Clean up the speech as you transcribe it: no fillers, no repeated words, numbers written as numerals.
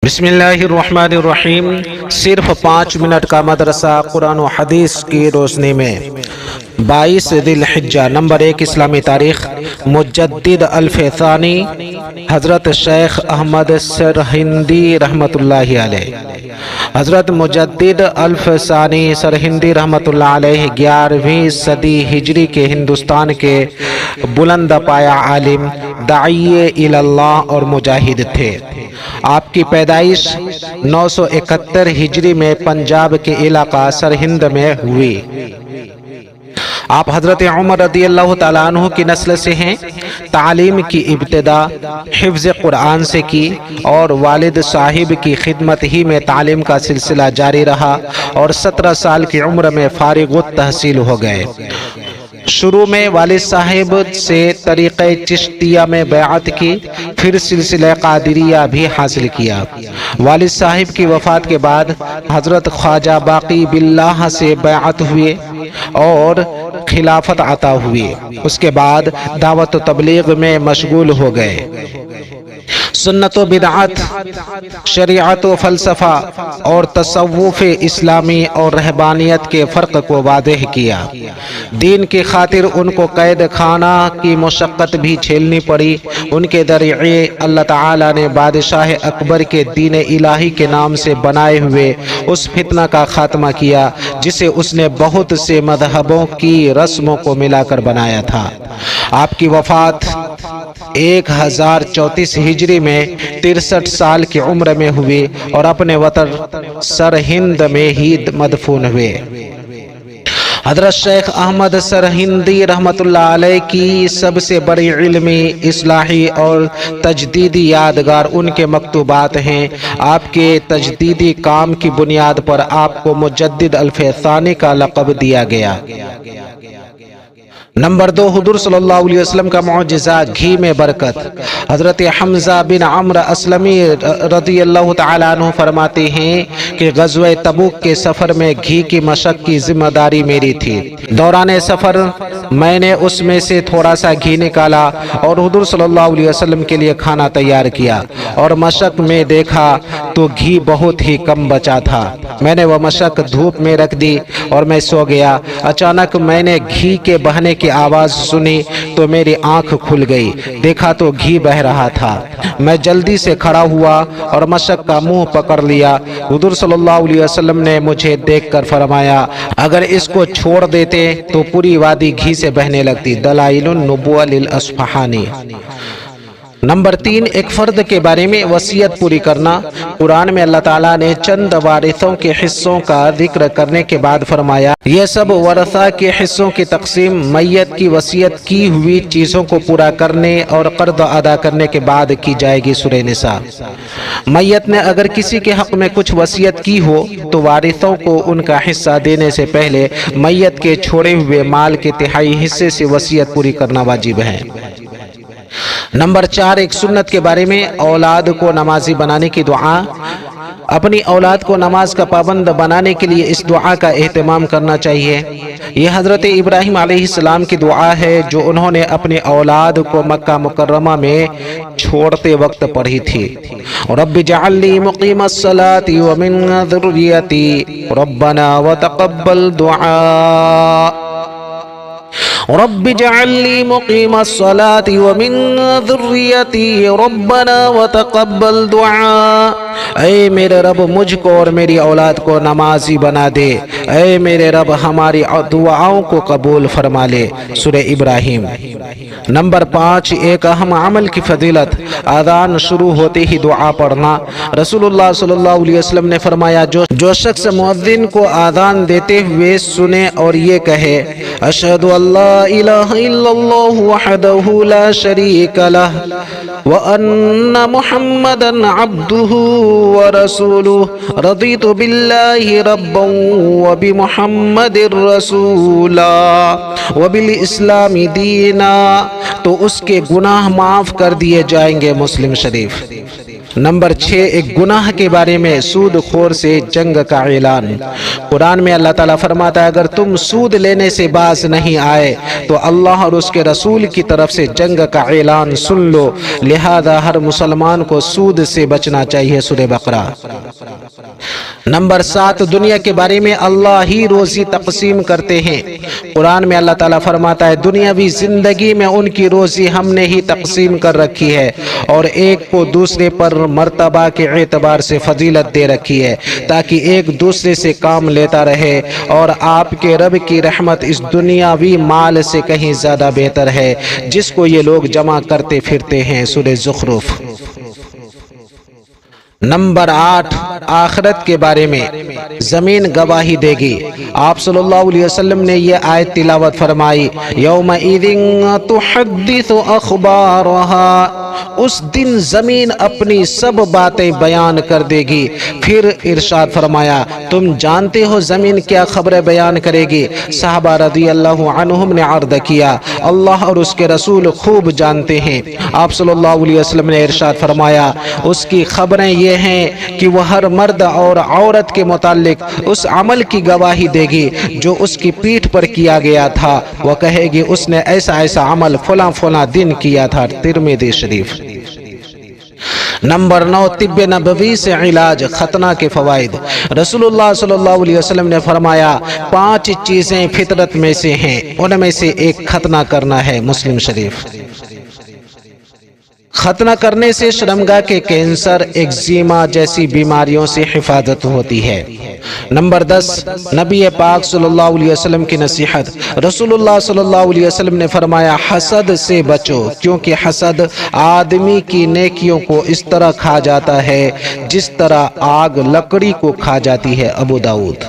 بسم اللہ الرحمن الرحیم۔ صرف 5 منٹ کا مدرسہ قرآن و حدیث کی روشنی میں 22 ذی الحجہ نمبر 1 اسلامی تاریخ مجدد الف ثانی حضرت شیخ احمد سرہندی رحمۃ اللہ علیہ۔ حضرت مجدد الف ثانی سرہندی رحمۃ اللہ علیہ 11ویں صدی ہجری کے ہندوستان کے بلند پایہ عالم، داعی اللہ اور مجاہد تھے۔ آپ کی پیدائش 971 ہجری میں پنجاب کے علاقہ سرہند میں ہوئی۔ آپ حضرت عمر رضی اللہ تعالیٰ عنہ کی نسل سے ہیں۔ تعلیم کی ابتدا حفظ قرآن سے کی اور والد صاحب کی خدمت ہی میں تعلیم کا سلسلہ جاری رہا اور 17 سال کی عمر میں فارغ التحصیل ہو گئے۔ شروع میں والد صاحب سے طریقہ چشتیہ میں بیعت کی، پھر سلسلہ قادریہ بھی حاصل کیا۔ والد صاحب کی وفات کے بعد حضرت خواجہ باقی باللہ سے بیعت ہوئے اور خلافت عطا ہوئی۔ اس کے بعد دعوت و تبلیغ میں مشغول ہو گئے۔ سنت و بدعت، شریعت و فلسفہ اور تصوف اسلامی اور رہبانیت کے فرق کو واضح کیا۔ دین کی خاطر ان کو قید خانہ کی مشقت بھی جھیلنی پڑی۔ ان کے ذریعے اللہ تعالیٰ نے بادشاہ اکبر کے دین الہی کے نام سے بنائے ہوئے اس فتنہ کا خاتمہ کیا جسے اس نے بہت سے مذہبوں کی رسموں کو ملا کر بنایا تھا۔ آپ کی وفات 1034 ہجری میں 63 سال کی عمر میں ہوئی اور اپنے وطن سرہند میں ہی مدفون ہوئے۔ حضرت شیخ احمد سرہندی رحمۃ اللہ علیہ کی سب سے بڑی علمی، اصلاحی اور تجدیدی یادگار ان کے مکتوبات ہیں۔ آپ کے تجدیدی کام کی بنیاد پر آپ کو مجدد الف ثانی کا لقب دیا گیا۔ نمبر 2، حضور صلی اللہ علیہ وسلم کا معجزہ، گھی میں برکت۔ حضرت حمزہ بن عمرو اسلمی رضی اللہ تعالیٰ عنہ فرماتے ہیں کہ غزوہ تبوک کے سفر میں گھی کی مشق کی ذمہ داری میری تھی۔ دوران سفر میں نے اس میں سے تھوڑا سا گھی نکالا اور حضور صلی اللہ علیہ وسلم کے لیے کھانا تیار کیا اور مشق میں دیکھا تو گھی بہت ہی کم بچا تھا۔ میں نے وہ مشق دھوپ میں رکھ دی اور میں سو گیا۔ اچانک میں نے گھی کے بہنے کی آواز سنی تو میری آنکھ کھل گئی، دیکھا تو گھی بہ رہا تھا۔ میں جلدی سے کھڑا ہوا اور مشق کا منہ پکڑ لیا۔ حضور صلی اللہ علیہ وسلم نے مجھے دیکھ کر فرمایا، اگر اس کو چھوڑ دیتے تو پوری وادی گھی سے بہنے لگتی۔ دلائل النبوہ للاصفہانی۔ نمبر 3، ایک فرد کے بارے میں وصیت پوری کرنا۔ قرآن میں اللہ تعالیٰ نے چند وارثوں کے حصوں کا ذکر کرنے کے بعد فرمایا، یہ سب ورثہ کے حصوں کی تقسیم میت کی وصیت کی ہوئی چیزوں کو پورا کرنے اور قرض ادا کرنے کے بعد کی جائے گی۔ سورہ نساء۔ میت نے اگر کسی کے حق میں کچھ وصیت کی ہو تو وارثوں کو ان کا حصہ دینے سے پہلے میت کے چھوڑے ہوئے مال کے تہائی حصے سے وصیت پوری کرنا واجب ہے۔ نمبر 4، ایک سنت کے بارے میں اولاد کو نمازی بنانے کی دعا۔ اپنی اولاد کو نماز کا پابند بنانے کے لیے اس دعا کا اہتمام کرنا چاہیے۔ یہ حضرت ابراہیم علیہ السلام کی دعا ہے جو انہوں نے اپنی اولاد کو مکہ مکرمہ میں چھوڑتے وقت پڑھی تھی۔ رب اجعل لی مقیم الصلاۃ ومن ذریتی ربنا وتقبل دعاء۔ رب اجعل لی مقیم الصلاۃ ومن ذریتی ربنا وتقبل دعاء۔ اے میرے رب، مجھ کو اور میری اولاد کو نمازی بنا دے۔ اے میرے رب، ہماری دعاؤں کو قبول فرما لے۔ سورہ ابراہیم۔ نمبر 5، ایک اہم عمل کی فضیلت، اذان شروع ہوتے ہی دعا پڑھنا۔ رسول اللہ صلی اللہ علیہ وسلم نے فرمایا، جو شخص مؤذن کو اذان دیتے ہوئے سنے اور یہ کہے، اشہد ان لا الہ الا اللہ وحدہ لا شریک لہ وان محمدا عبدہ ورسولہ رضیت باللہ ربا وبمحمد رسولا وبالاسلام دینا، تو اس کے گناہ معاف کر دیے جائیں گے۔ مسلم شریف۔ نمبر 6، ایک گناہ کے بارے میں سود خور سے جنگ کا اعلان۔ قرآن میں اللہ تعالیٰ فرماتا ہے اگر تم سود لینے سے باز نہیں آئے تو اللہ اور اس کے رسول کی طرف سے جنگ کا اعلان سن لو، لہذا ہر مسلمان کو سود سے بچنا چاہیے۔ سورہ بقرہ۔ نمبر 7، دنیا کے بارے میں اللہ ہی روزی تقسیم کرتے ہیں۔ قرآن میں اللہ تعالیٰ فرماتا ہے دنیاوی زندگی میں ان کی روزی ہم نے ہی تقسیم کر رکھی ہے اور ایک کو دوسرے پر مرتبہ کے اعتبار سے فضیلت دے رکھی ہے تاکہ ایک دوسرے سے کام لیتا رہے، اور آپ کے رب کی رحمت اس دنیاوی مال سے کہیں زیادہ بہتر ہے جس کو یہ لوگ جمع کرتے پھرتے ہیں۔ سورہ زخرف۔ نمبر 8، آخرت کے بارے میں زمین گواہی دے گی۔ آپ صلی اللہ علیہ وسلم نے یہ آیت تلاوت فرمائی، یومئذ تحدث اخبارها، اس دن زمین اپنی سب باتیں بیان کر دے گی۔ پھر ارشاد فرمایا تم جانتے ہو زمین کیا خبریں بیان کرے گی؟ صحابہ رضی اللہ عنہم نے عرض کیا اللہ اور اس کے رسول خوب جانتے ہیں۔ آپ صلی اللہ علیہ وسلم نے ارشاد فرمایا اس کی خبریں یہ ہیں کہ وہ ہر مرد اور عورت کے متعلق اس عمل کی گواہی دے گی جو اس کی پیٹھ پر کیا گیا تھا، وہ کہے گی اس نے ایسا ایسا عمل فلاں فلاں دن کیا تھا۔ ترمذی شریف۔ نمبر 9، طب نبوی سے علاج، ختنہ کے فوائد۔ رسول اللہ صلی اللہ علیہ وسلم نے فرمایا 5 چیزیں فطرت میں سے ہیں، ان میں سے ایک ختنہ کرنا ہے۔ مسلم شریف۔ ختنہ کرنے سے شرمگاہ کے کینسر، ایگزیما جیسی بیماریوں سے حفاظت ہوتی ہے۔ نمبر 10، نبی پاک صلی اللہ علیہ وسلم کی نصیحت۔ رسول اللہ صلی اللہ علیہ وسلم نے فرمایا حسد سے بچو کیونکہ حسد آدمی کی نیکیوں کو اس طرح کھا جاتا ہے جس طرح آگ لکڑی کو کھا جاتی ہے۔ ابو داؤد۔